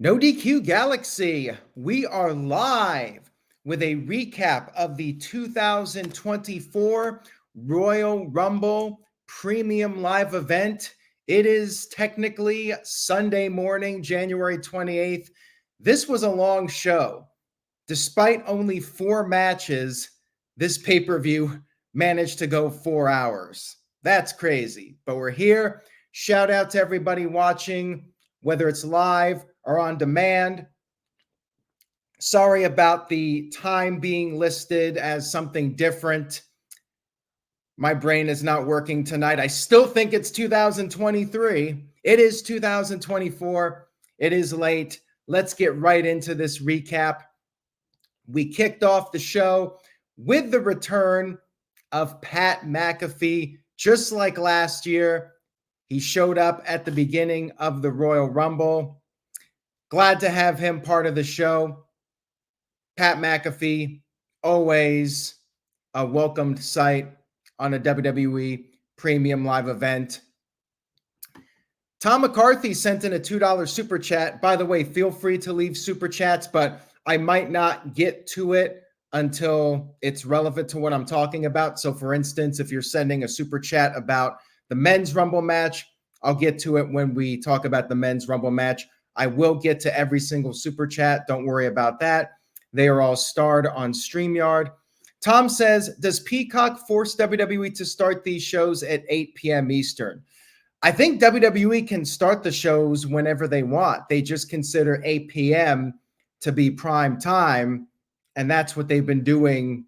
No DQ Galaxy, we are live with a recap of the 2024 Royal Rumble Premium Live event. It is technically Sunday morning, January 28th. This was a long show. Despite only 4 matches, this pay-per-view managed to go 4 hours. That's crazy, but we're here. Shout out to everybody watching, whether it's live or on demand. Sorry about the time being listed as something different. My brain is not working tonight. I still think it's 2023. It is 2024. It is late. Let's get right into this recap. We kicked off the show with the return of Pat McAfee, just like last year. He showed up at the beginning of the Royal Rumble. Glad to have him part of the show. Pat McAfee, always a welcomed sight on a WWE Premium Live event. Tom McCarthy sent in a $2 super chat. By the way, feel free to leave super chats, but I might not get to it until it's relevant to what I'm talking about. So for instance, if you're sending a super chat about the men's Rumble match, I'll get to it when we talk about the men's Rumble match. I will get to every single super chat. Don't worry about that. They are all starred on StreamYard. Tom says, does Peacock force WWE to start these shows at 8 p.m. Eastern? I think WWE can start the shows whenever they want. They just consider 8 p.m. to be prime time, and that's what they've been doing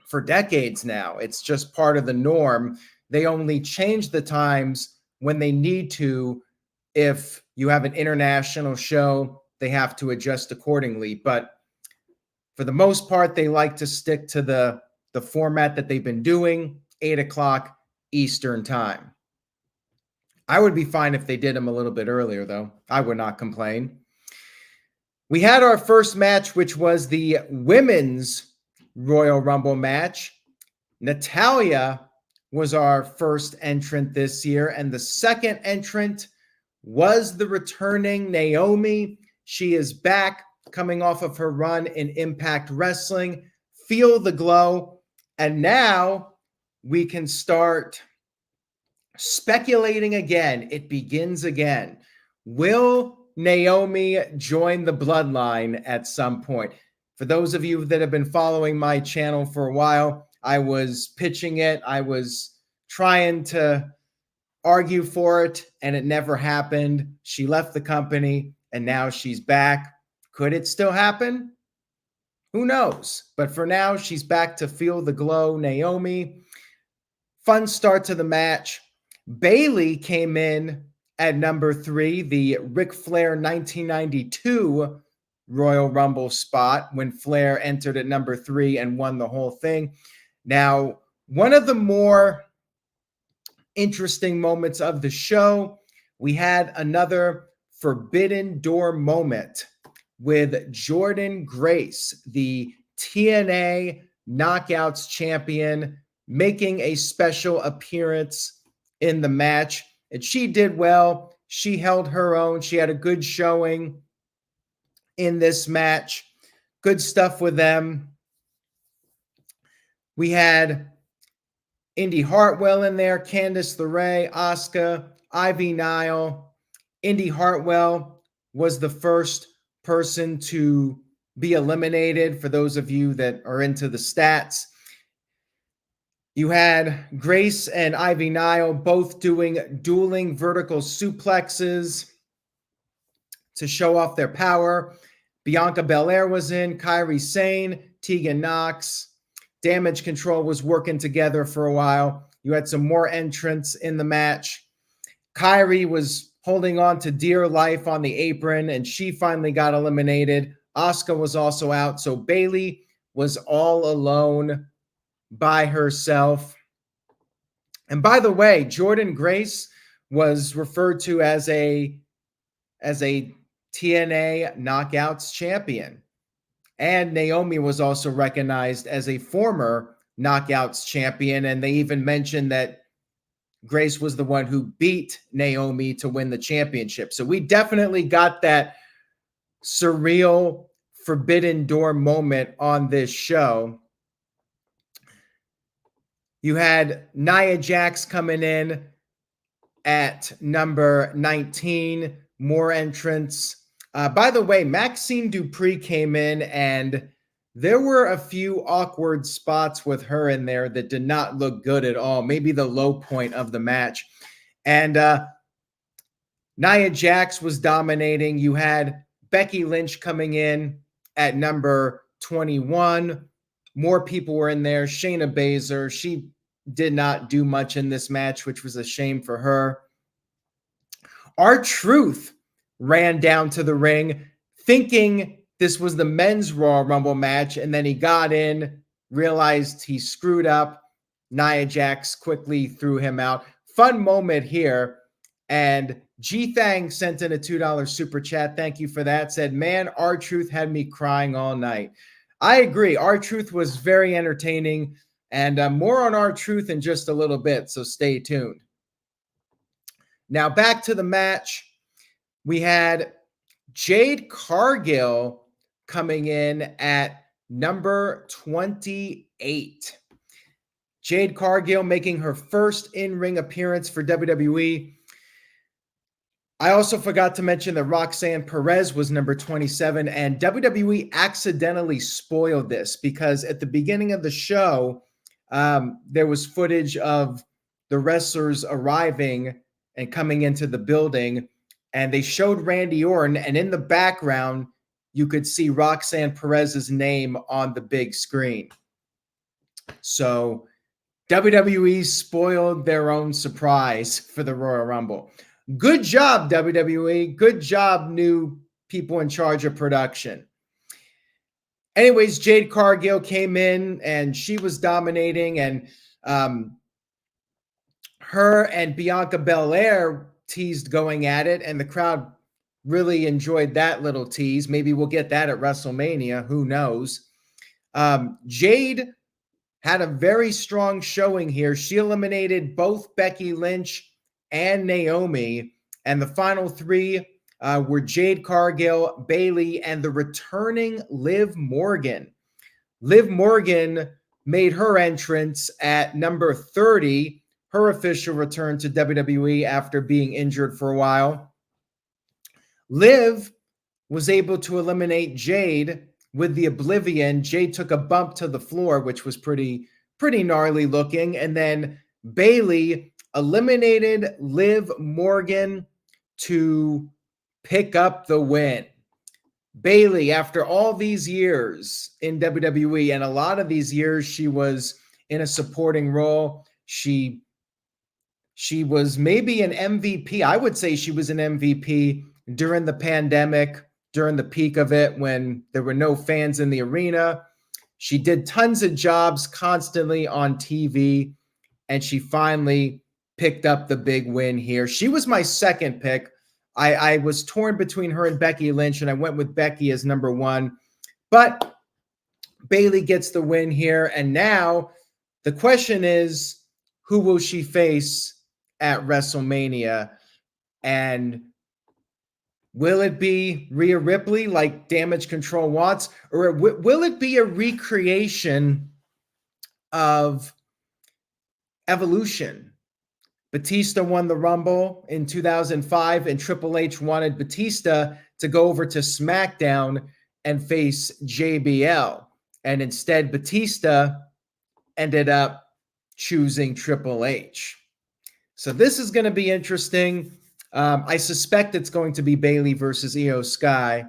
for decades now. It's just part of the norm. They only change the times when they need to. If you have an international show, they have to adjust accordingly. But for the most part, they like to stick to the format that they've been doing, 8 o'clock Eastern time. I would be fine if they did them a little bit earlier, though. I would not complain. We had our first match, which was the women's Royal Rumble match. Natalya was our first entrant this year, and the second entrant was the returning Naomi. She is back, coming off of her run in Impact Wrestling. Feel the glow. And now we can start speculating again. It begins again. Will Naomi join the bloodline at some point? For those of you that have been following my channel for a while, I was pitching it. I was trying to argue for it, and it never happened. She left the company, and now she's back. Could it still happen? Who knows? But for now, she's back to feel the glow, Naomi. Fun start to the match. Bayley came in at number 3, the Ric Flair 1992 Royal Rumble spot when Flair entered at number 3 and won the whole thing. Now, one of the more interesting moments of the show, we had another Forbidden Door moment with Jordynne Grace, the TNA Knockouts champion, making a special appearance in the match. And she did well. She held her own. She had a good showing in this match. Good stuff with them. We had Indy Hartwell in there, Candice LeRae, Asuka, Ivy Nile. Indy Hartwell was the first person to be eliminated, for those of you that are into the stats. You had Grace and Ivy Nile both doing dueling vertical suplexes to show off their power. Bianca Belair was in, Kairi Sane, Tegan Knox. Damage Control was working together for a while. You had some more entrants in the match. Kairi was holding on to dear life on the apron, and she finally got eliminated. Asuka was also out, so Bayley was all alone by herself. And by the way, Jordynne Grace was referred to as a TNA Knockouts champion. And Naomi was also recognized as a former Knockouts champion, and they even mentioned that Grace was the one who beat Naomi to win the championship. So we definitely got that surreal Forbidden Door moment on this show. You had Nia Jax coming in at number 19, more entrants. By the way, Maxine Dupree came in, and there were a few awkward spots with her in there that did not look good at all. Maybe the low point of the match. And Nia Jax was dominating. You had Becky Lynch coming in at number 21. More people were in there. Shayna Baszler, she did not do much in this match, which was a shame for her. R-Truth ran down to the ring thinking this was the men's Royal Rumble match, and then he got in, realized he screwed up. Nia Jax quickly threw him out. Fun moment here. And G Thang sent in a $2 super chat. Thank you for that. Said, man, R-Truth had me crying all night. I agree. R-Truth was very entertaining, and more on R-Truth in just a little bit, so stay tuned. Now back to the match. We had Jade Cargill coming in at number 28. Jade Cargill making her first in-ring appearance for WWE. I also forgot to mention that Roxanne Perez was number 27, and WWE accidentally spoiled this because at the beginning of the show, there was footage of the wrestlers arriving and coming into the building, and they showed Randy Orton, and in the background, you could see Roxanne Perez's name on the big screen. So WWE spoiled their own surprise for the Royal Rumble. Good job, WWE. Good job, new people in charge of production. Anyways, Jade Cargill came in and she was dominating, and her and Bianca Belair teased going at it, and the crowd really enjoyed that little tease. Maybe we'll get that at WrestleMania. Who knows? Jade had a very strong showing here. She eliminated both Becky Lynch and Naomi, and the final three were Jade Cargill, Bayley, and the returning Liv Morgan. Liv Morgan made her entrance at number 30, her official return to WWE after being injured for a while. Liv was able to eliminate Jade with the Oblivion. Jade took a bump to the floor, which was pretty gnarly looking, and then Bayley eliminated Liv Morgan to pick up the win. Bayley, after all these years in WWE, and a lot of these years she was in a supporting role, she was maybe an MVP. I would say she was an MVP during the pandemic, during the peak of it when there were no fans in the arena. She did tons of jobs constantly on TV, and she finally picked up the big win here. She was my second pick. I was torn between her and Becky Lynch, and I went with Becky as number one. But Bayley gets the win here, and now the question is, who will she face at WrestleMania? And will it be Rhea Ripley like Damage Control wants, or will it be a recreation of Evolution? Batista won the Rumble in 2005, and Triple H wanted Batista to go over to SmackDown and face JBL. And instead, Batista ended up choosing Triple H. So this is going to be interesting. I suspect it's going to be Bayley versus Io Sky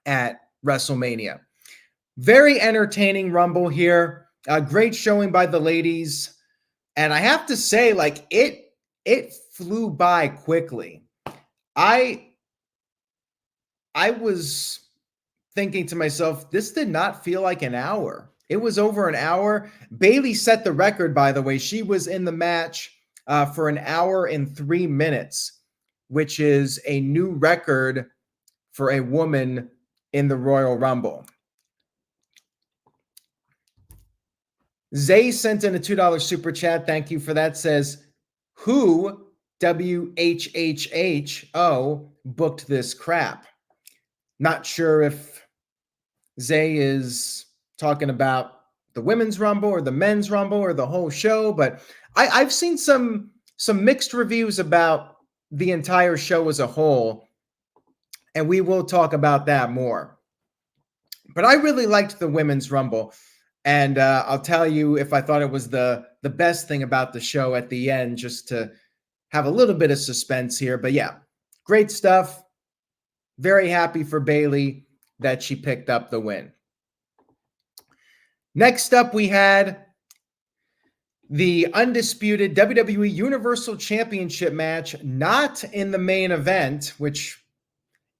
at WrestleMania. Very entertaining Rumble here. Great showing by the ladies. And I have to say, like, it flew by quickly. I was thinking to myself, this did not feel like an hour. It was over an hour. Bayley set the record, by the way. She was in the match for an hour and 3 minutes, which is a new record for a woman in the Royal Rumble. Zay sent in a $2 super chat. Thank you for that. Says, who, WHHHO, booked this crap? Not sure if Zay is talking about the women's rumble or the men's rumble or the whole show, but I've seen some mixed reviews about the entire show as a whole, and we will talk about that more. But I really liked the women's rumble, and I'll tell you if I thought it was the best thing about the show at the end, just to have a little bit of suspense here. But yeah, great stuff. Very happy for Bayley that she picked up the win. Next up, we had the Undisputed WWE Universal Championship match, not in the main event, which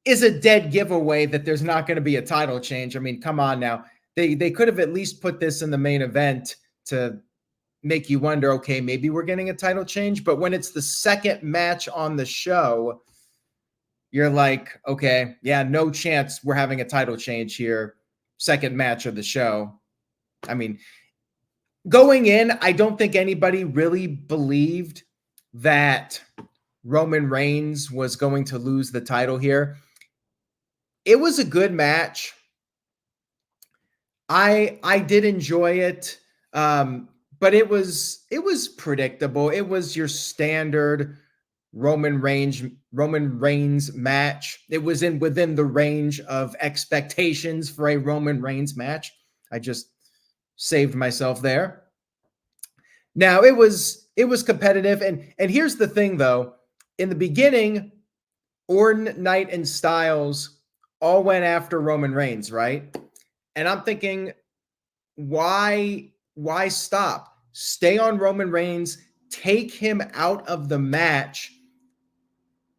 is a dead giveaway that there's not going to be a title change. I mean, come on now. They could have at least put this in the main event to make you wonder, okay, maybe we're getting a title change. But when it's the second match on the show, you're like, okay, yeah, no chance we're having a title change here. Second match of the show. I mean, going in, I don't think anybody really believed that Roman Reigns was going to lose the title here. It was a good match. I did enjoy it, but it was predictable. It was your standard Roman Reigns match. It was within the range of expectations for a Roman Reigns match. I just saved myself there. Now it was competitive, and here's the thing though. In the beginning, Orton, Knight, and Styles all went after Roman Reigns, right? And I'm thinking, why stop? Stay on Roman Reigns, take him out of the match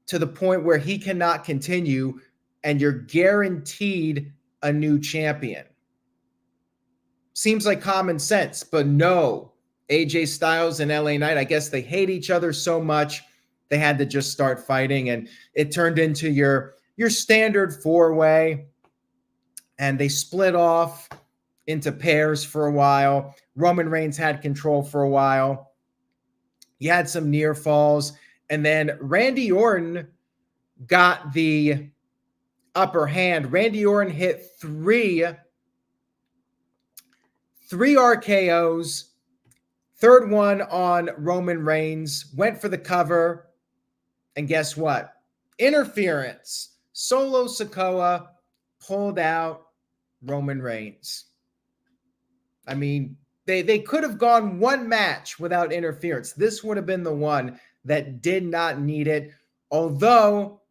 to the point where he cannot continue, and you're guaranteed a new champion. Seems like common sense, but no. AJ Styles and LA Knight, I guess they hate each other so much, they had to just start fighting, and it turned into your standard four-way, and they split off into pairs for a while. Roman Reigns had control for a while. He had some near falls, and then Randy Orton got the upper hand. Randy Orton hit three RKOs. Third one on Roman Reigns, went for the cover, and guess what? Interference. Solo Sikoa pulled out Roman Reigns. I mean, they could have gone one match without interference. This would have been the one that did not need it, although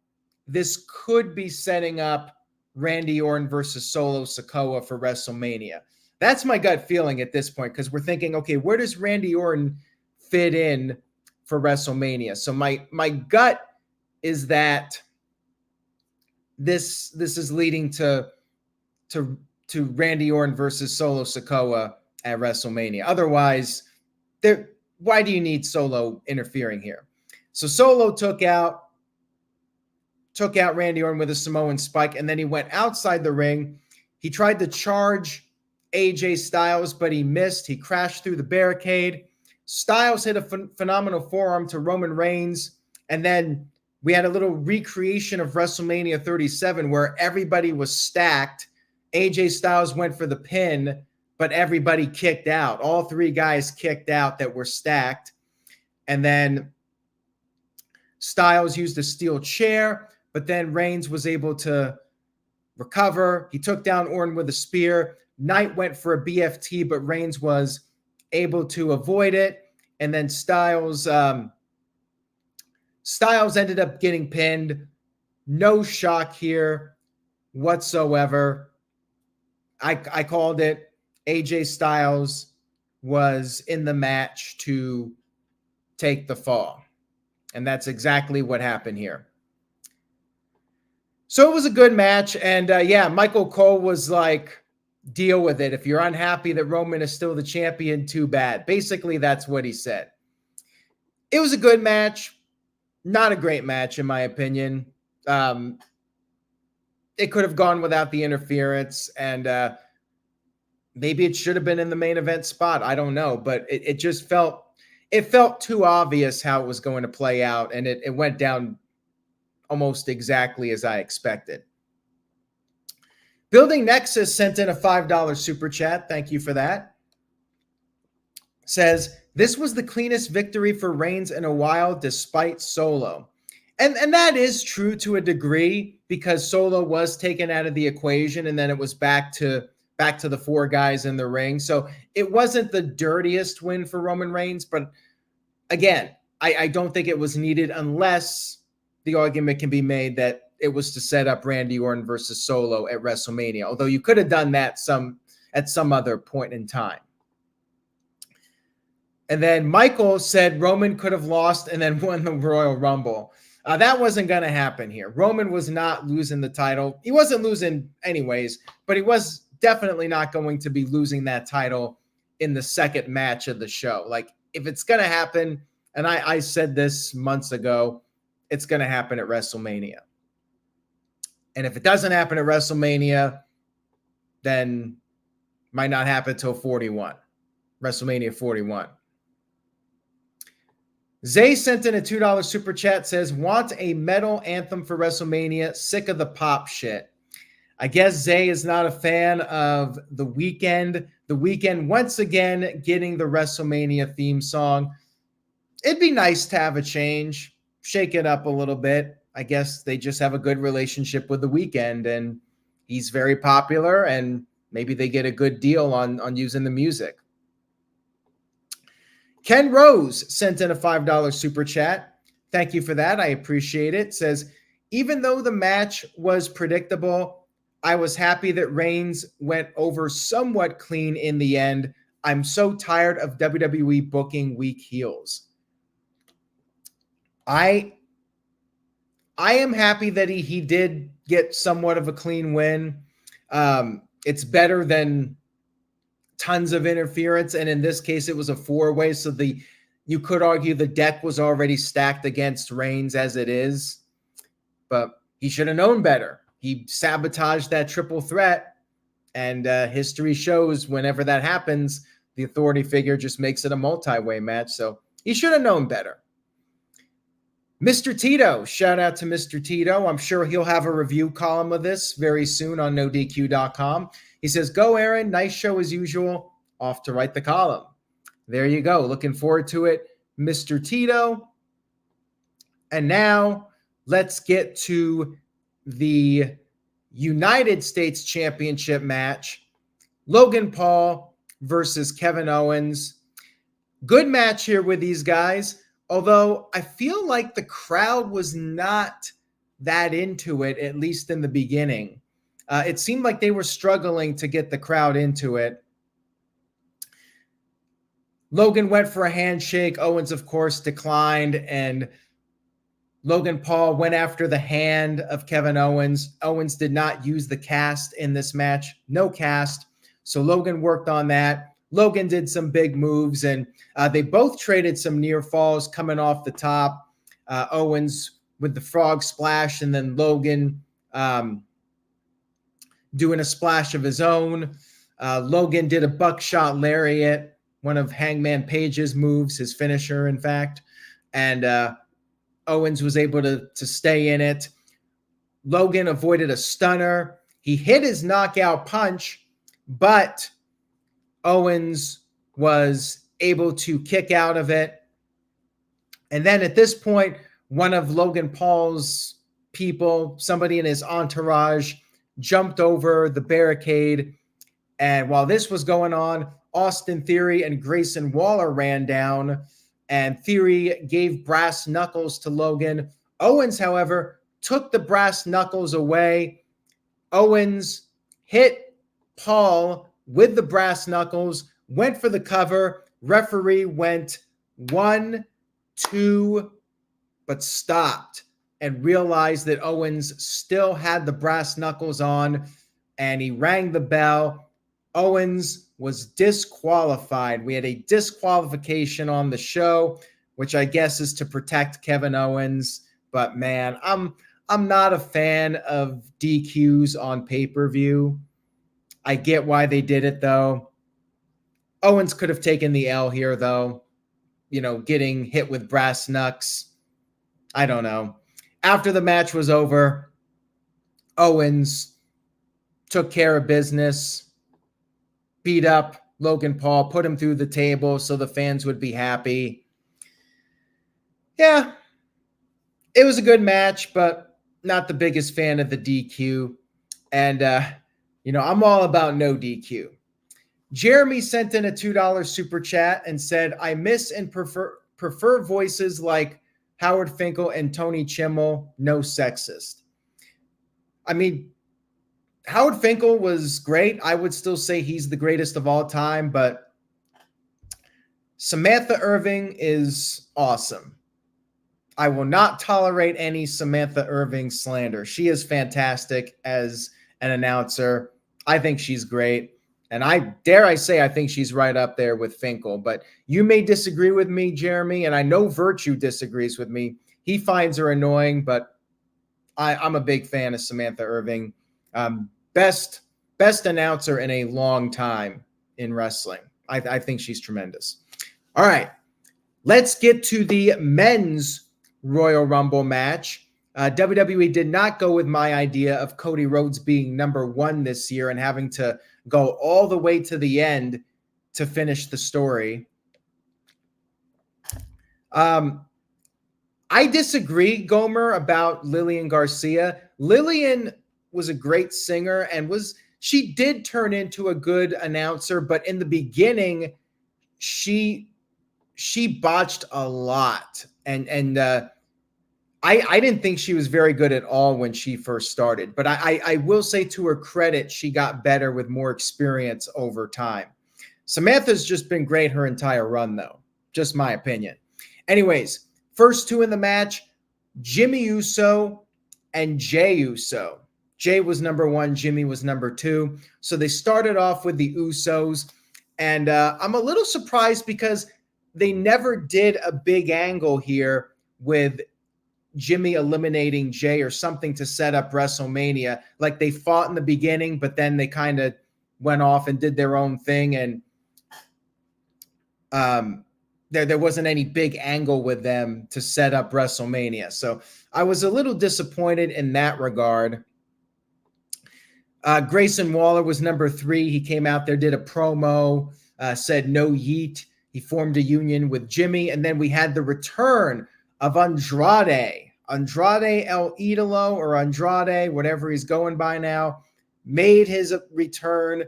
this could be setting up Randy Orton versus Solo Sikoa for WrestleMania. That's my gut feeling at this point, because we're thinking, okay, where does Randy Orton fit in for WrestleMania? So my gut is that this is leading to Randy Orton versus Solo Sikoa at WrestleMania. Otherwise, why do you need Solo interfering here? So Solo took out Randy Orton with a Samoan spike, and then he went outside the ring. He tried to charge AJ Styles, but he missed. He crashed through the barricade. Styles hit a phenomenal forearm to Roman Reigns, and then we had a little recreation of WrestleMania 37 where everybody was stacked. AJ Styles went for the pin, but everybody kicked out. All three guys kicked out that were stacked. And then Styles used a steel chair, but then Reigns was able to recover. He took down Orton with a spear. Knight went for a BFT, but Reigns was able to avoid it. And then Styles ended up getting pinned. No shock here whatsoever. I called it. AJ Styles was in the match to take the fall. And that's exactly what happened here. So it was a good match. And Michael Cole was like, deal with it. If you're unhappy that Roman is still the champion, too bad. Basically, that's what he said. It was a good match. Not a great match, in my opinion. It could have gone without the interference, and maybe it should have been in the main event spot. I don't know, but it just felt too obvious how it was going to play out, and it went down almost exactly as I expected. Building Nexus sent in a $5 super chat. Thank you for that. Says, this was the cleanest victory for Reigns in a while, despite Solo. And that is true to a degree, because Solo was taken out of the equation, and then it was back to the four guys in the ring. So it wasn't the dirtiest win for Roman Reigns, but again, I don't think it was needed, unless the argument can be made that it was to set up Randy Orton versus Solo at WrestleMania, although you could have done that at some other point in time. And then Michael said Roman could have lost and then won the Royal Rumble. That wasn't going to happen here. Roman was not losing the title. He wasn't losing anyways, but he was definitely not going to be losing that title in the second match of the show. Like, if it's going to happen, and I said this months ago, it's going to happen at WrestleMania. And if it doesn't happen at WrestleMania, then might not happen until 41, WrestleMania 41. Zay sent in a $2 super chat, says, want a metal anthem for WrestleMania, sick of the pop shit. I guess Zay is not a fan of The Weeknd. The Weeknd once again getting the WrestleMania theme song. It'd be nice to have a change, shake it up a little bit. I guess they just have a good relationship with The Weeknd, and he's very popular, and maybe they get a good deal on using the music. Ken Rose sent in a $5 super chat. Thank you for that. I appreciate it. Says, even though the match was predictable, I was happy that Reigns went over somewhat clean in the end. I'm so tired of WWE booking weak heels. I am happy that he did get somewhat of a clean win. It's better than tons of interference, and in this case, it was a four-way, so you could argue the deck was already stacked against Reigns as it is, but he should have known better. He sabotaged that triple threat, and history shows whenever that happens, the authority figure just makes it a multi-way match, so he should have known better. Mr. Tito, shout out to Mr. Tito. I'm sure he'll have a review column of this very soon on NoDQ.com. He says, go, Aaron. Nice show as usual. Off to write the column. There you go. Looking forward to it, Mr. Tito. And now let's get to the United States Championship match. Logan Paul versus Kevin Owens. Good match here with these guys, although I feel like the crowd was not that into it, at least in the beginning. It seemed like they were struggling to get the crowd into it. Logan went for a handshake. Owens, of course, declined, and Logan Paul went after the hand of Kevin Owens. Owens did not use the cast in this match. No cast. So Logan worked on that. Logan did some big moves, and they both traded some near falls coming off the top. Owens with the frog splash, and then Logan doing a splash of his own. Logan did a buckshot lariat, one of Hangman Page's moves, his finisher, in fact. And Owens was able to stay in it. Logan avoided a stunner. He hit his knockout punch, but Owens was able to kick out of it. And then at this point, one of Logan Paul's people, somebody in his entourage, jumped over the barricade. And while this was going on, Austin Theory and Grayson Waller ran down, and Theory gave brass knuckles to Logan. Owens, however, took the brass knuckles away. Owens hit Paul with the brass knuckles, went for the cover. Referee went 1, 2, but stopped and realized that Owens still had the brass knuckles on, and he rang the bell. Owens was disqualified. We had a disqualification on the show, which I guess is to protect Kevin Owens. But man, I'm not a fan of DQs on pay-per-view. I get why they did it, though. Owens could have taken the L here, though. You know, getting hit with brass knucks. I don't know. After the match was over, Owens took care of business, beat up Logan Paul, put him through the table so the fans would be happy. Yeah, it was a good match, but not the biggest fan of the DQ. And, I'm all about no DQ. Jeremy sent in a $2 super chat and said, I miss and prefer voices like Howard Finkel and Tony Chimmel, no sexist. I mean, Howard Finkel was great. I would still say he's the greatest of all time, but Samantha Irving is awesome. I will not tolerate any Samantha Irving slander. She is fantastic as an announcer. I think she's great. And I say I think she's right up there with Finkel. But you may disagree with me, Jeremy, and I know Virtue disagrees with me. He finds her annoying, but I'm a big fan of Samantha Irving. Best announcer in a long time in wrestling. I think she's tremendous. All right, let's get to the men's Royal Rumble match. WWE did not go with my idea of Cody Rhodes being number one this year and having to go all the way to the end to finish the story. I disagree, Gomer, about Lillian Garcia. Lillian was a great singer and she did turn into a good announcer, but in the beginning, she botched a lot. And I didn't think she was very good at all when she first started. But I will say, to her credit, she got better with more experience over time. Samantha's just been great her entire run, though. Just my opinion. Anyways, first two in the match, Jimmy Uso and Jey Uso. Jey was number one, Jimmy was number two. So they started off with the Usos. And I'm a little surprised because they never did a big angle here with Jimmy eliminating Jey or something to set up WrestleMania. Like they fought in the beginning, but then they kind of went off and did their own thing. And there wasn't any big angle with them to set up WrestleMania. So I was a little disappointed in that regard. Grayson Waller was number three. He came out there, did a promo, said no yeet. He formed a union with Jimmy. And then we had the return of Andrade El Idolo, or Andrade, whatever he's going by now, made his return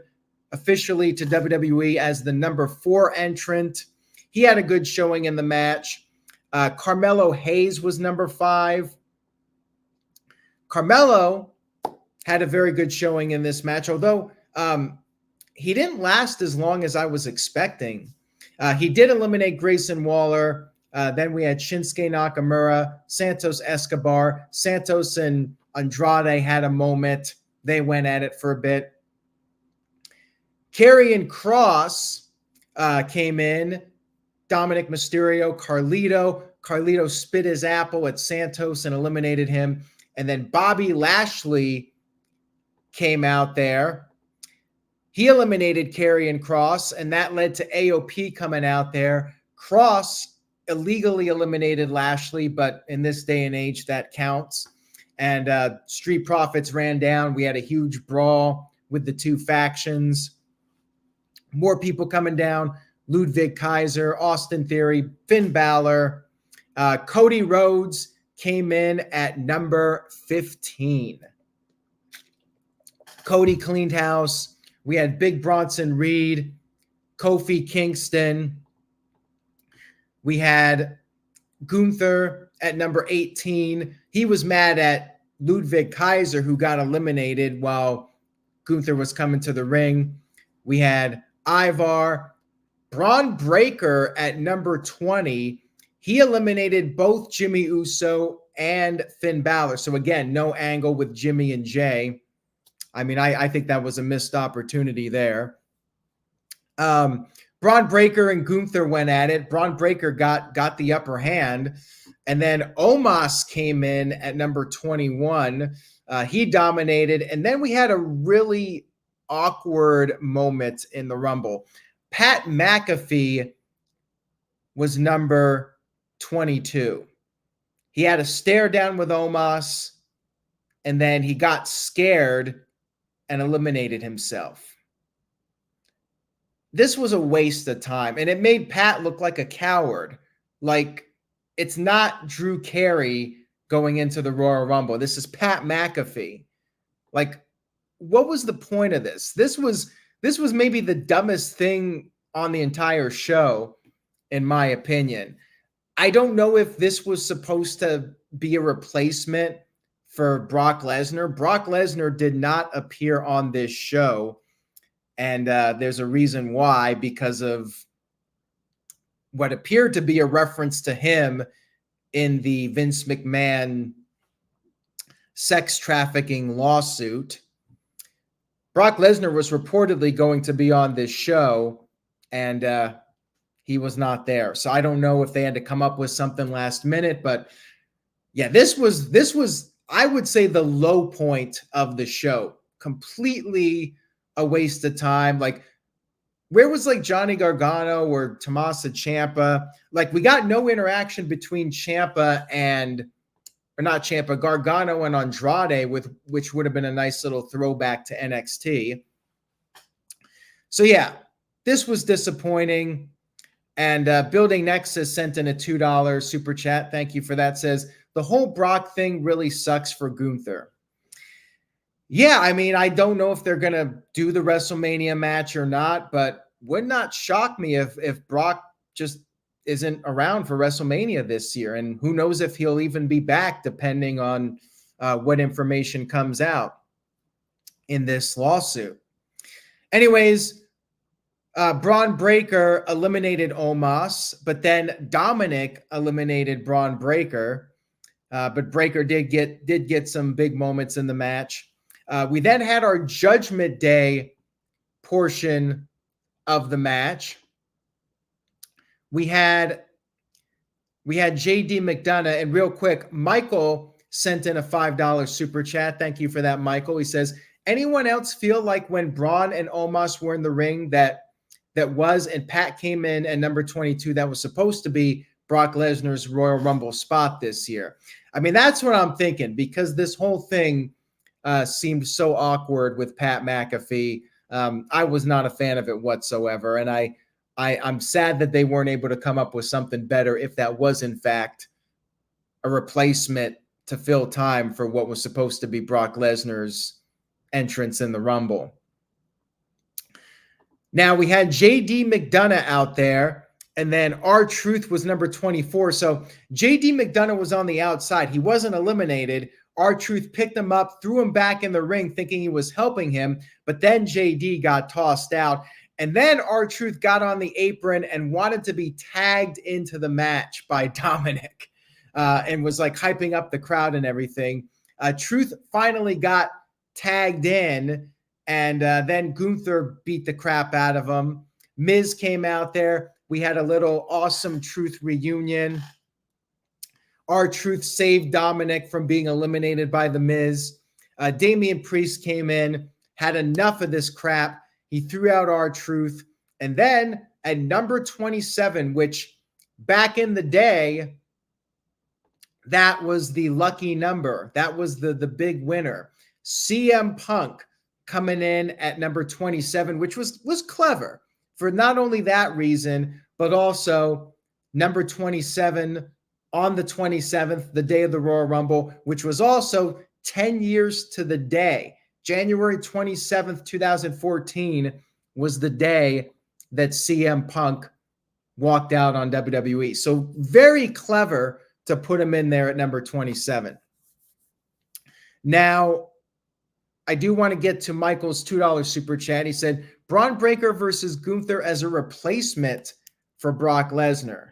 officially to WWE as the number 4 entrant. He had a good showing in the match. Carmelo Hayes was number 5. Carmelo had a very good showing in this match, although he didn't last as long as I was expecting. He did eliminate Grayson Waller. Then we had Shinsuke Nakamura, Santos Escobar. Santos and Andrade had a moment. They went at it for a bit. Karrion Kross came in. Dominic Mysterio, Carlito. Carlito spit his apple at Santos and eliminated him. And then Bobby Lashley came out there. He eliminated Karrion Kross, and that led to AOP coming out there. Kross illegally eliminated Lashley, but in this day and age, that counts. And Street Profits ran down. We had a huge brawl with the two factions. More people coming down. Ludwig Kaiser, Austin Theory, Finn Balor. Cody Rhodes came in at number 15. Cody cleaned house. We had Big Bronson Reed, Kofi Kingston. We had Gunther at number 18. He was mad at Ludwig Kaiser, who got eliminated while Gunther was coming to the ring. We had Ivar. Braun Breaker at number 20. He eliminated both Jimmy Uso and Finn Balor. So again, no angle with Jimmy and Jey. I mean, I think that was a missed opportunity there. Braun Breaker and Gunther went at it. Braun Breaker got the upper hand. And then Omos came in at number 21. He dominated. And then we had a really awkward moment in the Rumble. Pat McAfee was number 22. He had a stare down with Omos, and then he got scared and eliminated himself. This was a waste of time, and it made Pat look like a coward. Like, it's not Drew Carey going into the Royal Rumble. This is Pat McAfee. Like, what was the point of this? This was maybe the dumbest thing on the entire show, in my opinion. I don't know if this was supposed to be a replacement for Brock Lesnar. Brock Lesnar did not appear on this show, and there's a reason why, because of what appeared to be a reference to him in the Vince McMahon sex trafficking lawsuit. Brock Lesnar was reportedly going to be on this show, and he was not there. So I don't know if they had to come up with something last minute, but yeah, this was I would say the low point of the show. Completely a waste of time. Like, where was like Johnny Gargano or Tommaso Ciampa? Like, we got no interaction between Gargano and Andrade, which would have been a nice little throwback to NXT. So yeah, this was disappointing. And Building Nexus sent in a $2 super chat. Thank you for that. Says, the whole Brock thing really sucks for Gunther. Yeah, I mean, I don't know if they're going to do the WrestleMania match or not, but would not shock me if Brock just isn't around for WrestleMania this year. And who knows if he'll even be back, depending on what information comes out in this lawsuit. Anyways, Braun Breaker eliminated Omos, but then Dominic eliminated Braun Breaker. But Breaker did get some big moments in the match. We then had our Judgment Day portion of the match. We had JD McDonough, and real quick, Michael sent in a $5 super chat. Thank you for that, Michael. He says, anyone else feel like when Braun and Omos were in the ring that was, and Pat came in at number 22, that was supposed to be Brock Lesnar's Royal Rumble spot this year? I mean, that's what I'm thinking, because this whole thing seemed so awkward with Pat McAfee. I was not a fan of it whatsoever, and I'm sad that they weren't able to come up with something better if that was, in fact, a replacement to fill time for what was supposed to be Brock Lesnar's entrance in the Rumble. Now, we had JD McDonough out there, and then R-Truth was number 24. So JD McDonough was on the outside. He wasn't eliminated. R-Truth picked him up, threw him back in the ring thinking he was helping him, but then JD got tossed out. And then R-Truth got on the apron and wanted to be tagged into the match by Dominic and was like hyping up the crowd and everything. Truth finally got tagged in, and then Gunther beat the crap out of him. Miz came out there. We had a little awesome Truth reunion. R-Truth saved Dominic from being eliminated by the Miz. Damian Priest came in, had enough of this crap. He threw out R-Truth. And then at number 27, which back in the day, that was the lucky number. That was the big winner. CM Punk coming in at number 27, which was clever for not only that reason, but also number 27 on the 27th, the day of the Royal Rumble, which was also 10 years to the day. January 27th, 2014 was the day that CM Punk walked out on WWE. So very clever to put him in there at number 27. Now, I do want to get to Michael's $2 super chat. He said, Braun Breaker versus Gunther as a replacement for Brock Lesnar.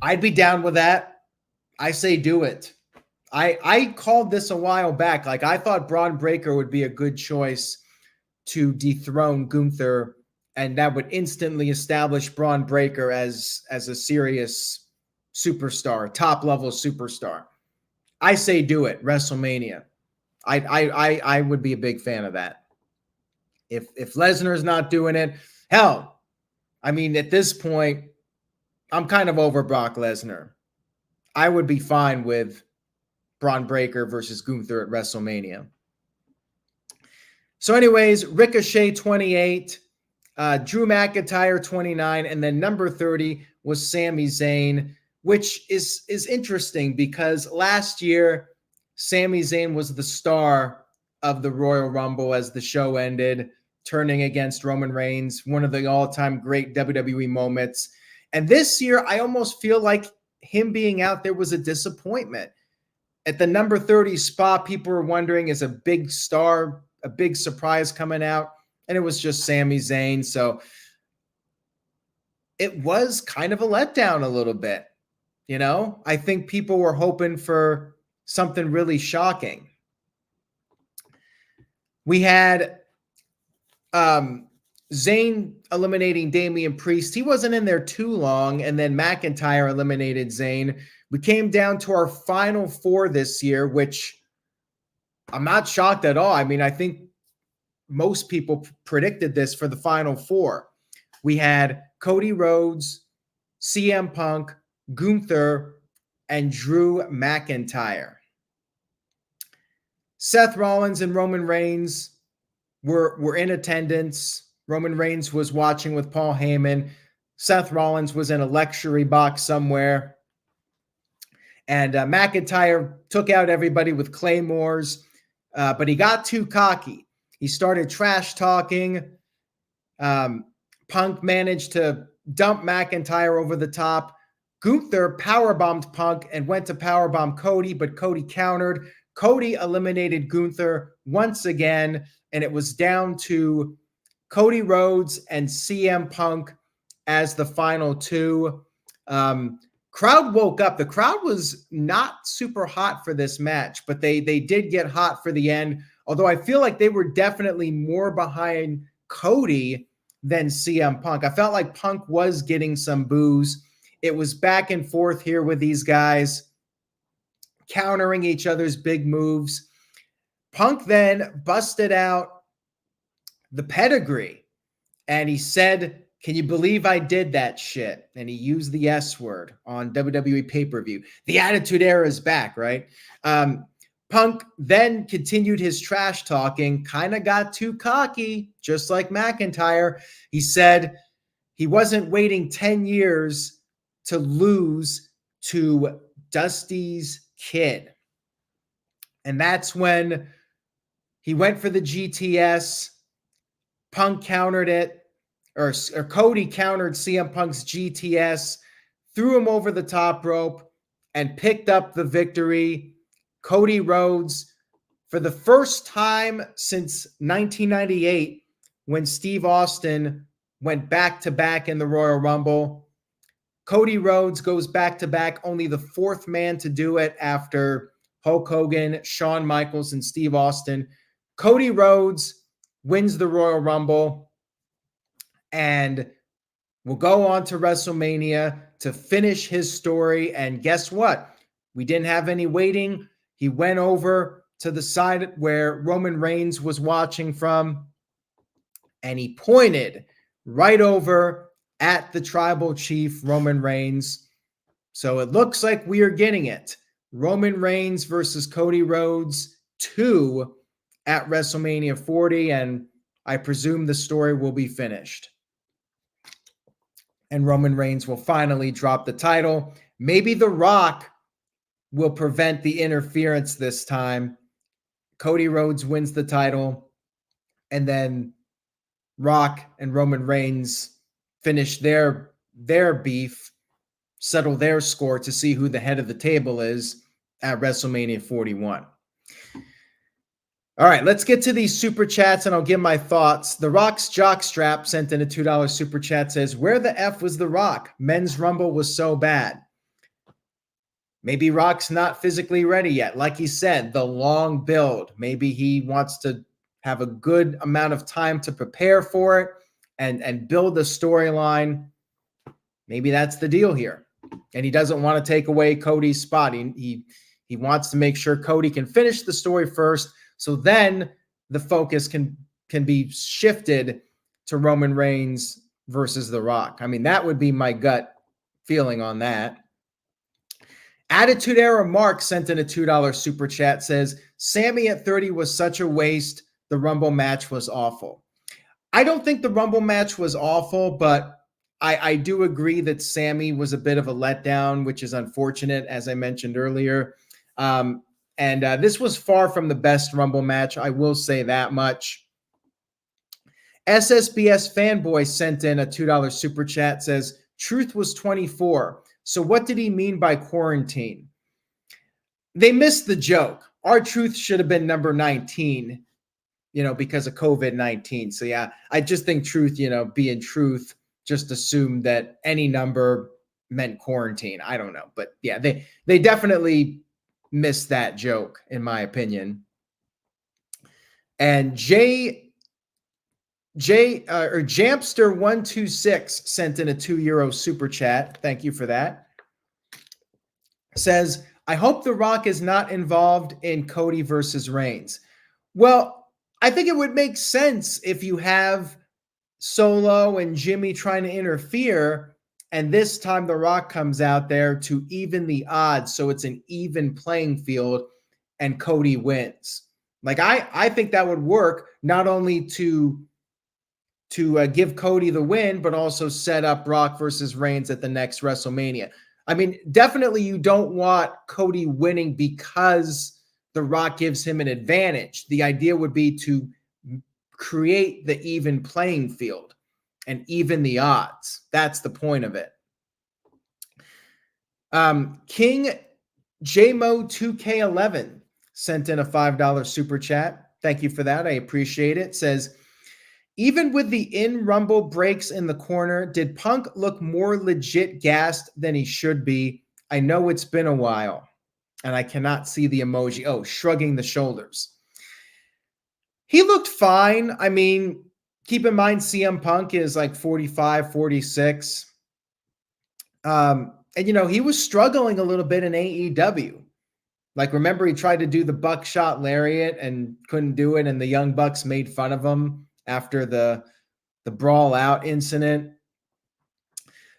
I'd be down with that. I say do it. I called this a while back. Like, I thought Braun Breaker would be a good choice to dethrone Gunther, and that would instantly establish Braun Breaker as a serious superstar, top-level superstar. I say do it, WrestleMania. I would be a big fan of that. If Lesnar's not doing it, hell, I mean, at this point, I'm kind of over Brock Lesnar. I would be fine with Braun Breaker versus Gunther at WrestleMania. So anyways, Ricochet 28, Drew McIntyre 29, and then number 30 was Sami Zayn, which is interesting because last year Sami Zayn was the star of the Royal Rumble as the show ended, turning against Roman Reigns, one of the all-time great WWE moments. And this year, I almost feel like him being out there was a disappointment. At the number 30 spot, people were wondering, is a big star, a big surprise coming out? And it was just Sami Zayn. So it was kind of a letdown a little bit. You know, I think people were hoping for something really shocking. We had Zayn eliminating Damian Priest. He wasn't in there too long. And then McIntyre eliminated Zayn. We came down to our final four this year, which I'm not shocked at all. I mean, I think most people predicted this for the final four. We had Cody Rhodes, CM Punk, Gunther, and Drew McIntyre. Seth Rollins and Roman Reigns were in attendance. Roman Reigns was watching with Paul Heyman. Seth Rollins was in a luxury box somewhere. And McIntyre took out everybody with claymores, but he got too cocky. He started trash talking. Punk managed to dump McIntyre over the top. Gunther powerbombed Punk and went to powerbomb Cody, but Cody countered. Cody eliminated Gunther once again, and it was down to Cody Rhodes and CM Punk as the final two. Crowd woke up. The crowd was not super hot for this match, but they did get hot for the end, although I feel like they were definitely more behind Cody than CM Punk. I felt like Punk was getting some boos. It was back and forth here with these guys, countering each other's big moves. Punk then busted out the pedigree, and he said, "Can you believe I did that shit?" And he used the S word on WWE pay-per-view. The Attitude Era is back, right? Punk then continued his trash talking, kind of got too cocky, just like McIntyre. He said he wasn't waiting 10 years to lose to Dusty's kid. And that's when he went for the GTS. Punk countered it, or Cody countered CM Punk's GTS, threw him over the top rope, and picked up the victory. Cody Rhodes, for the first time since 1998, when Steve Austin went back-to-back in the Royal Rumble, Cody Rhodes goes back-to-back, only the fourth man to do it after Hulk Hogan, Shawn Michaels, and Steve Austin. Cody Rhodes wins the Royal Rumble and will go on to WrestleMania to finish his story. And guess what? We didn't have any waiting. He went over to the side where Roman Reigns was watching from, and he pointed right over at the tribal chief, Roman Reigns. So it looks like we are getting it. Roman Reigns versus Cody Rhodes 2 at WrestleMania 40, and I presume the story will be finished. And Roman Reigns will finally drop the title. Maybe The Rock will prevent the interference this time. Cody Rhodes wins the title, and then Rock and Roman Reigns finish their beef, settle their score to see who the head of the table is at WrestleMania 41. All right, let's get to these super chats, and I'll give my thoughts. The Rock's Jockstrap sent in a $2 super chat, says, "Where the F was The Rock? Men's Rumble was so bad." Maybe Rock's not physically ready yet. Like he said, the long build. Maybe he wants to have a good amount of time to prepare for it and build a storyline. Maybe that's the deal here. And he doesn't want to take away Cody's spot. He wants to make sure Cody can finish the story first, so then the focus can be shifted to Roman Reigns versus The Rock. I mean, that would be my gut feeling on that. Attitude Era Mark sent in a $2 super chat, says, "Sammy at 30 was such a waste. the Rumble match was awful. I don't think the Rumble match was awful, but I do agree that Sammy was a bit of a letdown, which is unfortunate, as I mentioned earlier. And this was far from the best Rumble match. I will say that much. SSBS Fanboy sent in a $2 super chat, says, Truth was 24. So what did he mean by quarantine? They missed the joke. R-Truth should have been number 19, because of COVID-19. So yeah, I just think Truth, being Truth, just assumed that any number meant quarantine. I don't know. But yeah, they definitely missed that joke, in my opinion. And Jampster126 sent in a €2 super chat. Thank you for that. Says, I hope The Rock is not involved in Cody versus Reigns. Well, I think it would make sense if you have Solo and Jimmy trying to interfere, and this time The Rock comes out there to even the odds, so it's an even playing field, and Cody wins. Like, I think that would work, not only to give Cody the win, but also set up Rock versus Reigns at the next WrestleMania. I mean, definitely you don't want Cody winning because The Rock gives him an advantage. The idea would be to create the even playing field and even the odds. That's the point of it. King JMO2K11 sent in a $5 super chat. Thank you for that. I appreciate it. Says, even with the in-Rumble breaks in the corner, did Punk look more legit gassed than he should be? I know it's been a while, and I cannot see the emoji. Oh, shrugging the shoulders. He looked fine. I mean, keep in mind CM Punk is like 45, 46. And, he was struggling a little bit in AEW. Like, remember, he tried to do the buckshot lariat and couldn't do it, and the Young Bucks made fun of him after the brawl out incident.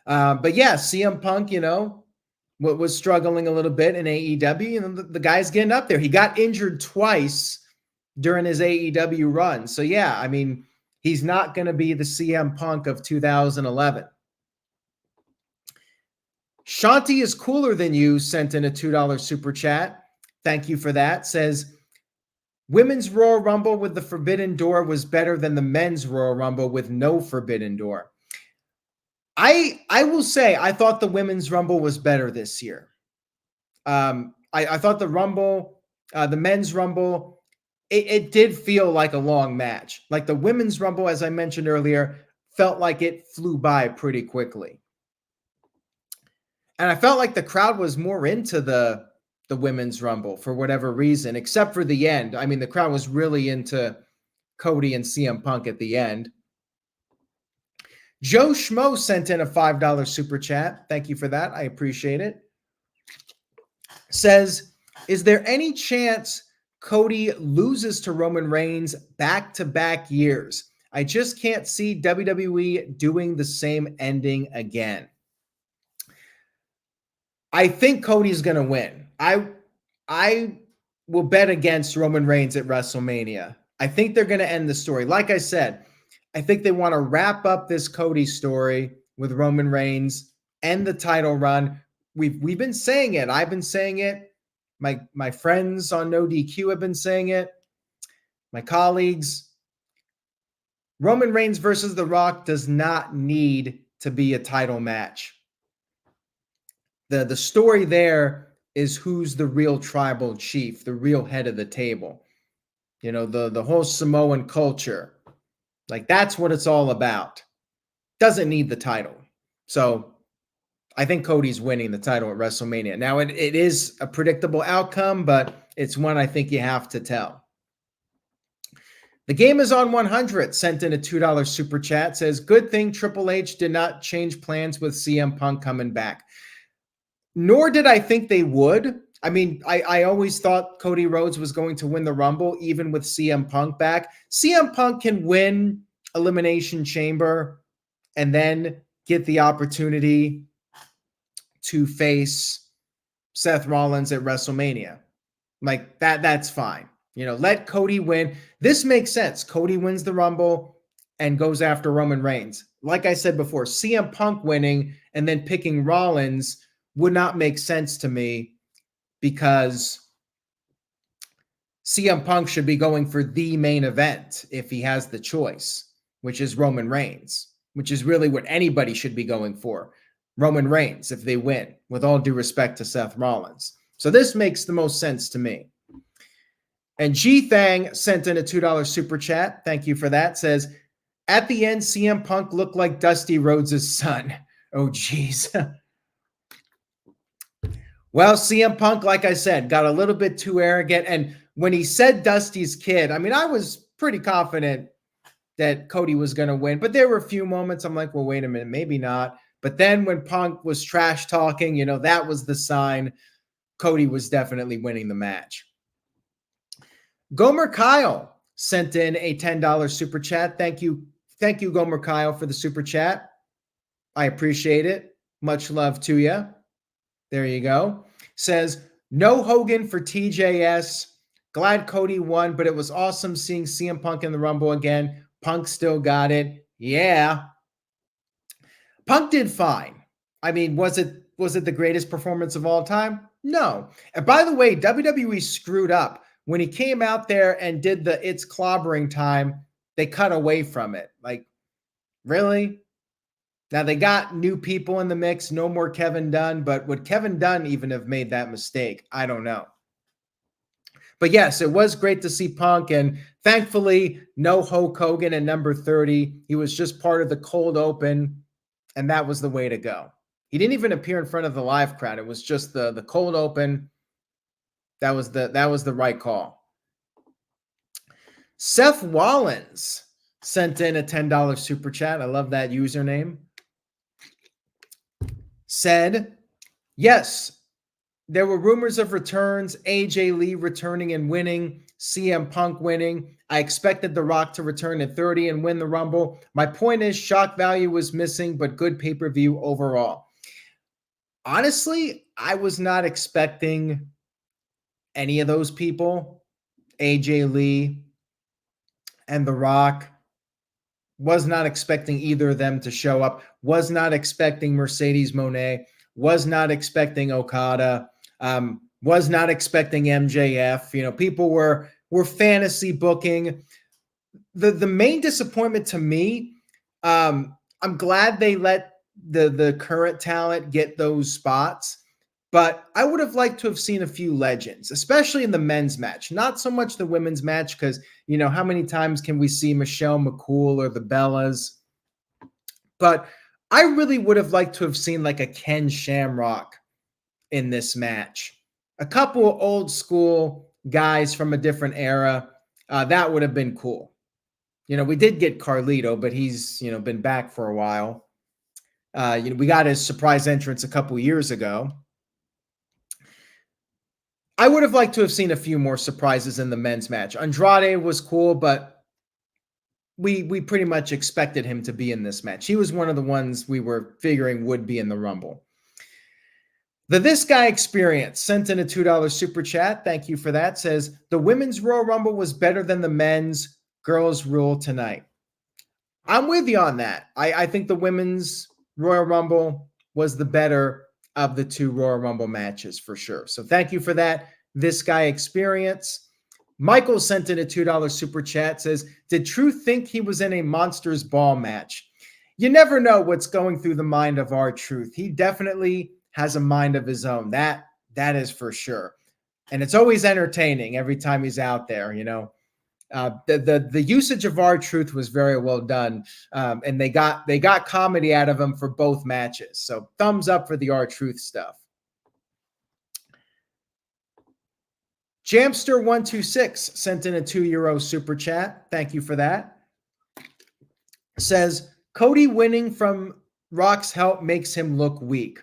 But yeah, CM Punk, was struggling a little bit in AEW, and the guy's getting up there. He got injured twice during his AEW run. So yeah, I mean, he's not going to be the CM Punk of 2011. Shanti is cooler than you sent in a $2 super chat. Thank you for that. Says, Women's Royal Rumble with the Forbidden Door was better than the Men's Royal Rumble with no Forbidden Door. I will say I thought the Women's Rumble was better this year. I thought the Rumble, the Men's Rumble, it did feel like a long match. Like the Women's Rumble, as I mentioned earlier, felt like it flew by pretty quickly. And I felt like the crowd was more into the Women's Rumble for whatever reason, except for the end. I mean, the crowd was really into Cody and CM Punk at the end. Joe Schmo sent in a $5 super chat. Thank you for that. I appreciate it. Says, is there any chance Cody loses to Roman Reigns back-to-back years? I just can't see WWE doing the same ending again. I think Cody's going to win. I will bet against Roman Reigns at WrestleMania. I think they're going to end the story. Like I said, I think they want to wrap up this Cody story with Roman Reigns, end the title run. We've been saying it. I've been saying it. My friends on No DQ have been saying it. My colleagues. Roman Reigns versus The Rock does not need to be a title match. The story there is who's the real tribal chief, the real head of the table. The whole Samoan culture. Like, that's what it's all about. Doesn't need the title. So I think Cody's winning the title at WrestleMania. Now, it is a predictable outcome, but it's one I think you have to tell. The Game is on 100 sent in a $2 super chat. Says, good thing Triple H did not change plans with CM Punk coming back. Nor did I think they would. I mean, I always thought Cody Rhodes was going to win the Rumble, even with CM Punk back. CM Punk can win Elimination Chamber and then get the opportunity to face Seth Rollins at WrestleMania. Like, that's fine. Let Cody win. This makes sense. Cody wins the Rumble and goes after Roman Reigns. Like I said before, CM Punk winning and then picking Rollins would not make sense to me, because CM Punk should be going for the main event if he has the choice, which is Roman Reigns, which is really what anybody should be going for. Roman Reigns, if they win, with all due respect to Seth Rollins. So this makes the most sense to me. And G Thang sent in a $2 super chat. Thank you for that. Says, at the end, CM Punk looked like Dusty Rhodes' son. Oh, geez. Well, CM Punk, like I said, got a little bit too arrogant. And when he said Dusty's kid, I mean, I was pretty confident that Cody was going to win. But there were a few moments I'm like, well, wait a minute, maybe not. But then when Punk was trash talking, that was the sign Cody was definitely winning the match. Gomer Kyle sent in a $10 super chat. Thank you, Gomer Kyle, for the super chat. I appreciate it. Much love to you. There you go. Says, no Hogan for TJS. Glad Cody won, but it was awesome seeing CM Punk in the Rumble again. Punk still got it. Yeah. Punk did fine. I mean, was it the greatest performance of all time? No. And by the way, WWE screwed up. When he came out there and did the "it's clobbering time," they cut away from it. Like, really? Now they got new people in the mix. No more Kevin Dunn. But would Kevin Dunn even have made that mistake? I don't know. But yes, it was great to see Punk. And thankfully, no Hulk Hogan at number 30. He was just part of the cold open. And that was the way to go. He didn't even appear in front of the live crowd. It was just the cold open. That was the right call. Seth Rollins sent in a $10 super chat. I love that username. Said, yes, there were rumors of returns, AJ Lee returning and winning, CM Punk winning. I expected The Rock to return at 30 and win the Rumble. My point is, shock value was missing, but good pay-per-view overall. Honestly, I was not expecting any of those people, AJ Lee and The Rock. Was not expecting either of them to show up. Was not expecting Mercedes Moné. Was not expecting Okada. Was not expecting MJF. People were fantasy booking. The main disappointment to me, I'm glad they let the current talent get those spots. But I would have liked to have seen a few legends, especially in the men's match. Not so much the women's match, because, how many times can we see Michelle McCool or the Bellas? But I really would have liked to have seen like a Ken Shamrock in this match. A couple of old school guys from a different era. That would have been cool. We did get Carlito, but he's, been back for a while. We got his surprise entrance a couple years ago. I would have liked to have seen a few more surprises in the men's match. Andrade was cool, but we pretty much expected him to be in this match. He was one of the ones we were figuring would be in the Rumble. This Guy Experience sent in a $2 super chat. Thank you for that. Says, the women's Royal Rumble was better than the men's. Girls rule tonight. I'm with you on that. I think the women's Royal Rumble was the better of the two Royal Rumble matches for sure. So thank you for that, This Guy Experience. Michael sent in a $2 super chat. Says, did Truth think he was in a Monsters Ball match? You never know what's going through the mind of R-Truth. He definitely has a mind of his own. That is for sure. And it's always entertaining every time he's out there, The usage of R-Truth was very well done, and they got comedy out of him for both matches. So thumbs up for the R-Truth stuff. Jamster126 sent in a €2 super chat. Thank you for that. Says, Cody winning from Rock's help makes him look weak.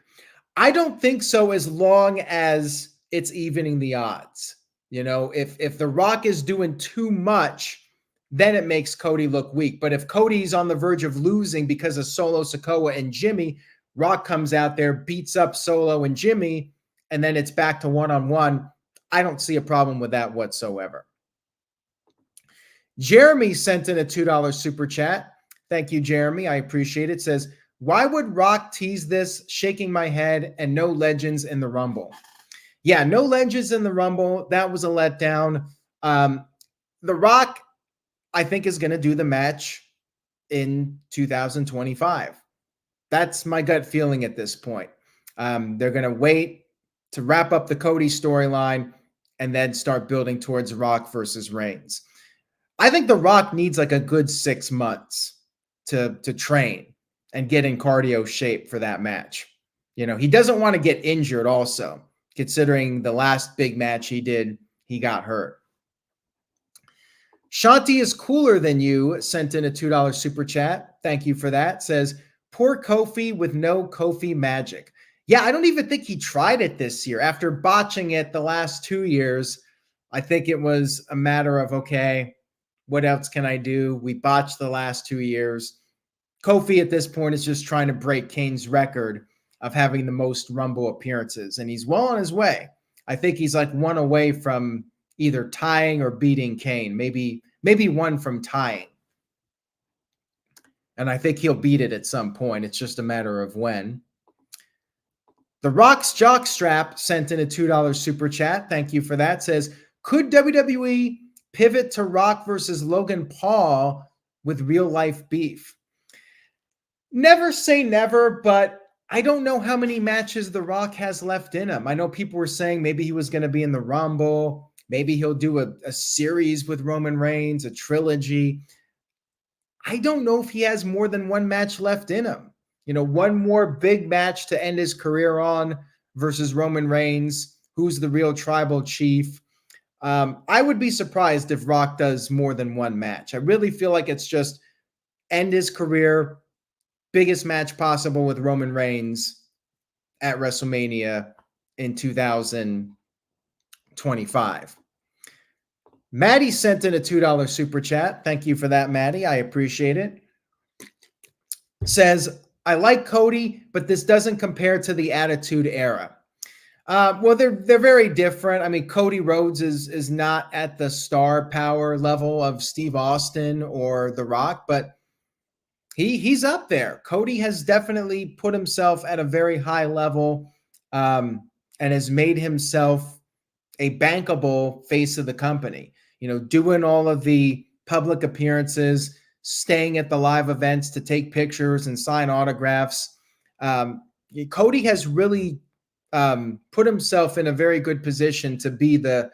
I don't think so, as long as it's evening the odds. If The Rock is doing too much, then it makes Cody look weak. But if Cody's on the verge of losing because of Solo Sikoa and Jimmy, Rock comes out there, beats up Solo and Jimmy, and then it's back to one-on-one. I don't see a problem with that whatsoever. Jeremy sent in a $2 super chat. Thank you, Jeremy. I appreciate it. Says, why would Rock tease this? Shaking my head, and no legends in the Rumble. Yeah, no legends in the Rumble. That was a letdown. The Rock, I think, is going to do the match in 2025. That's my gut feeling at this point. They're going to wait to wrap up the Cody storyline and then start building towards Rock versus Reigns. I think The Rock needs like a good 6 months to train and get in cardio shape for that match. You know, he doesn't want to get injured also, considering the last big match he did, he got hurt. Shanti is cooler than you sent in a $2 super chat. Thank you for that. Says, poor Kofi with no Kofi magic. Yeah, I don't even think he tried it this year. After botching it the last 2 years, I think it was a matter of, okay, what else can I do? We botched the last 2 years. Kofi at this point is just trying to break Kane's record of having the most Rumble appearances, and he's well on his way. I think he's like one away from either tying or beating Kane, maybe one from tying. And I think he'll beat it at some point. It's just a matter of when. The Rock's Jockstrap sent in a $2 super chat. Thank you for that. Says, could WWE pivot to Rock versus Logan Paul with real life beef? Never say never, but I don't know how many matches The Rock has left in him. I know people were saying maybe he was going to be in the Rumble. Maybe he'll do a series with Roman Reigns, a trilogy. I don't know if he has more than one match left in him. You know, one more big match to end his career on versus Roman Reigns, who's the real tribal chief. I would be surprised if Rock does more than one match. I really feel like it's just end his career, biggest match possible with Roman Reigns at WrestleMania in 2025. Maddie sent in a $2 super chat. Thank you for that, Maddie. I appreciate it. Says, I like Cody, but this doesn't compare to the Attitude Era. Well, they're very different. I mean, Cody Rhodes is not at the star power level of Steve Austin or The Rock, but he's up there. Cody has definitely put himself at a very high level and has made himself a bankable face of the company. You know, doing all of the public appearances, staying at the live events to take pictures and sign autographs. Cody has really put himself in a very good position to be the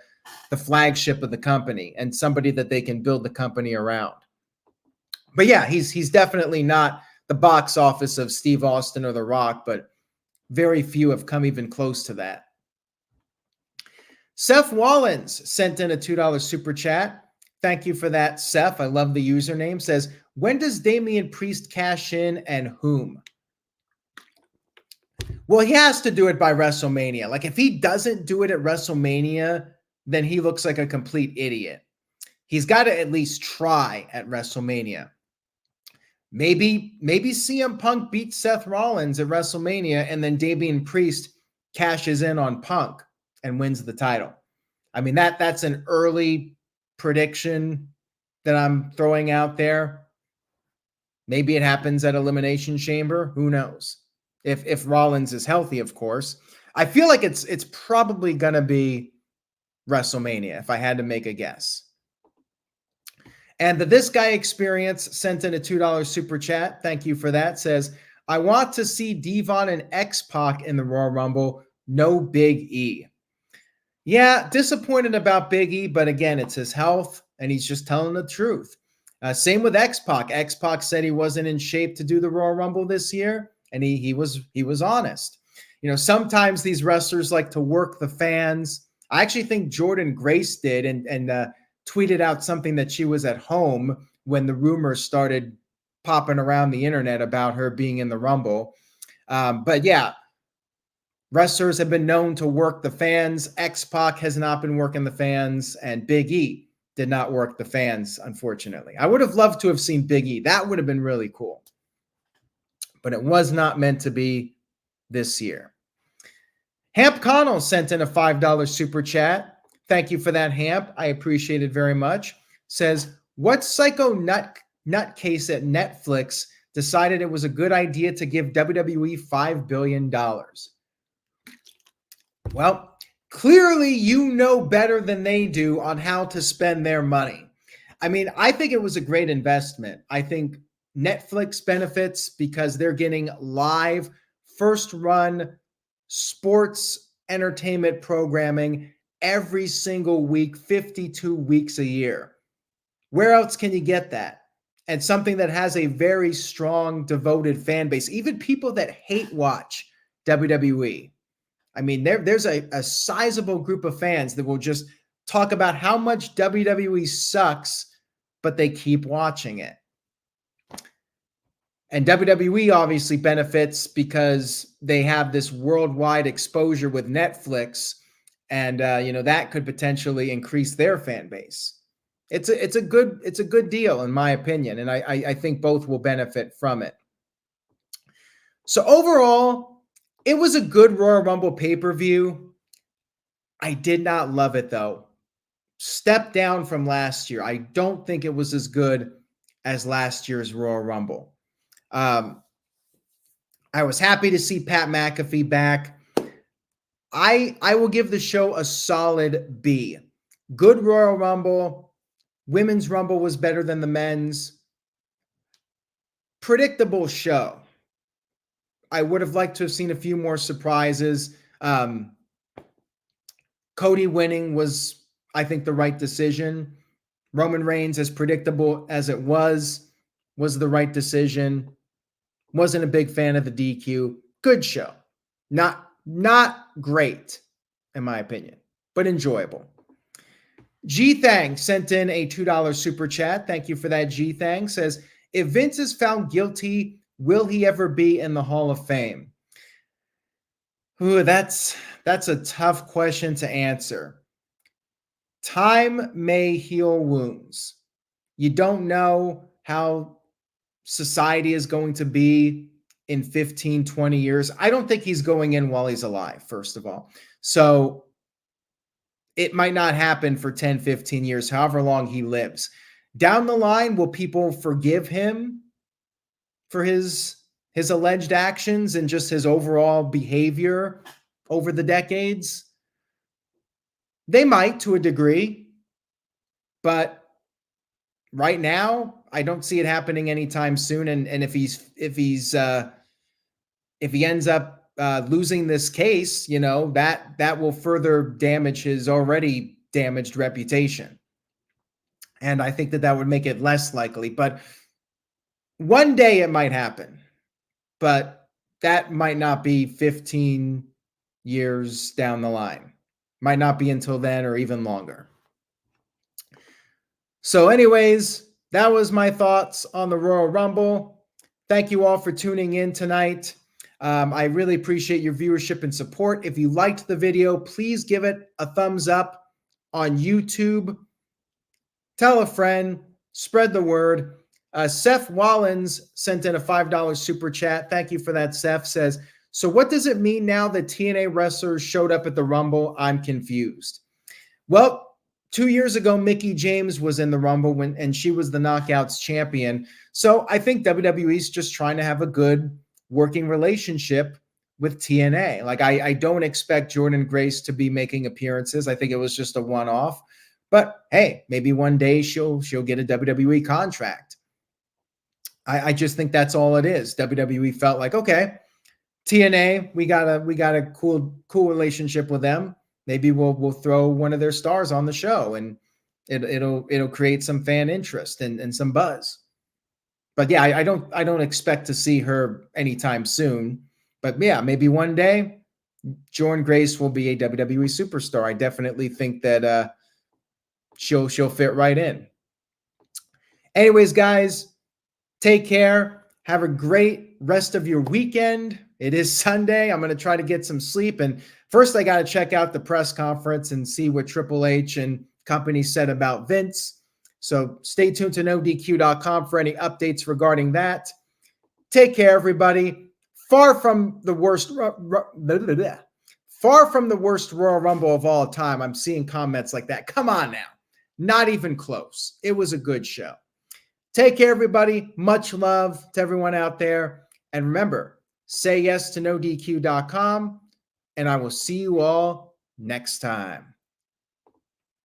flagship of the company and somebody that they can build the company around. But yeah, he's definitely not the box office of Steve Austin or The Rock, but very few have come even close to that. Seth Wallens sent in a $2 super chat. Thank you for that, Seth. I love the username. Says, when does Damian Priest cash in and whom? Well, he has to do it by WrestleMania. Like, if he doesn't do it at WrestleMania, then he looks like a complete idiot. He's got to at least try at WrestleMania. Maybe CM Punk beats Seth Rollins at WrestleMania, and then Damian Priest cashes in on Punk and wins the title. I mean, that's an early prediction that I'm throwing out there. Maybe it happens at Elimination Chamber. Who knows? If Rollins is healthy, of course. I feel like it's probably going to be WrestleMania, if I had to make a guess. And the This Guy Experience sent in a $2 super chat. Thank you for that. Says, I want to see Devon and X-Pac in the Royal Rumble. No Big E. Yeah, disappointed about Big E, but again, it's his health, and he's just telling the truth. Same with X-Pac. X-Pac said he wasn't in shape to do the Royal Rumble this year, and he was honest. You know, sometimes these wrestlers like to work the fans. I actually think Jordynne Grace did, and tweeted out something that she was at home when the rumors started popping around the internet about her being in the Rumble. But yeah, wrestlers have been known to work the fans. X-Pac has not been working the fans, and Big E did not work the fans, unfortunately. I would have loved to have seen Big E. That would have been really cool. But it was not meant to be this year. Hamp Connell sent in a $5 super chat. Thank you for that, Hamp. I appreciate it very much. Says, What psycho nutcase at Netflix decided it was a good idea to give WWE $5 billion? Well, clearly you know better than they do on how to spend their money. I mean, I think it was a great investment. I think Netflix benefits because they're getting live, first run sports entertainment programming every single week, 52 weeks a year. Where else can you get that? And something that has a very strong, devoted fan base, even people that hate watch WWE. I mean, there's a sizable group of fans that will just talk about how much WWE sucks, but they keep watching it. And WWE obviously benefits because they have this worldwide exposure with Netflix, and that could potentially increase their fan base. It's a good deal in my opinion, and I think both will benefit from it. So overall, it was a good Royal Rumble pay-per-view. I did not love it though. Step down from last year. I don't think it was as good as last year's Royal Rumble. I was happy to see Pat McAfee back. I will give the show a solid B. Good Royal Rumble. Women's Rumble was better than the men's. Predictable show. I would have liked to have seen a few more surprises. Cody winning was, I think, the right decision. Roman Reigns, as predictable as it was the right decision. Wasn't a big fan of the DQ. Good show. Not great, in my opinion, but enjoyable. G-Thang sent in a $2 super chat. Thank you for that, G-Thang. Says, if Vince is found guilty, will he ever be in the Hall of Fame? Ooh, that's a tough question to answer. Time may heal wounds. You don't know how society is going to be in 15, 20 years. I don't think he's going in while he's alive, first of all. So it might not happen for 10, 15 years, however long he lives. Down the line, will people forgive him for his alleged actions and just his overall behavior over the decades? They might, to a degree, but right now, I don't see it happening anytime soon. And if he ends up losing this case, that will further damage his already damaged reputation. And I think that would make it less likely. But one day it might happen. But that might not be 15 years down the line. Might not be until then or even longer. So anyways, that was my thoughts on the Royal Rumble. Thank you all for tuning in tonight. I really appreciate your viewership and support. If you liked the video, please give it a thumbs up on YouTube. Tell a friend, spread the word. Seth Wallens sent in a $5 super chat. Thank you for that, Seth. Says, so what does it mean now that TNA wrestlers showed up at the Rumble? I'm confused. Well, 2 years ago, Mickie James was in the Rumble and she was the Knockouts champion. So I think WWE's just trying to have a good working relationship with TNA. Like I don't expect Jordynne Grace to be making appearances. I think it was just a one-off. But hey, maybe one day she'll get a WWE contract. I just think that's all it is. WWE felt like, okay, TNA, we got a cool relationship with them. Maybe we'll throw one of their stars on the show, and it'll create some fan interest and some buzz. But yeah, I don't expect to see her anytime soon. But yeah, maybe one day Jordynne Grace will be a WWE superstar. I definitely think that she'll fit right in. Anyways, guys, take care. Have a great rest of your weekend. It is Sunday. I'm going to try to get some sleep. And first, I got to check out the press conference and see what Triple H and company said about Vince. So stay tuned to NoDQ.com for any updates regarding that. Take care, everybody. Far from the worst Royal Rumble of all time. I'm seeing comments like that. Come on now. Not even close. It was a good show. Take care, everybody. Much love to everyone out there. And remember, say yes to NoDQ.com, and I will see you all next time.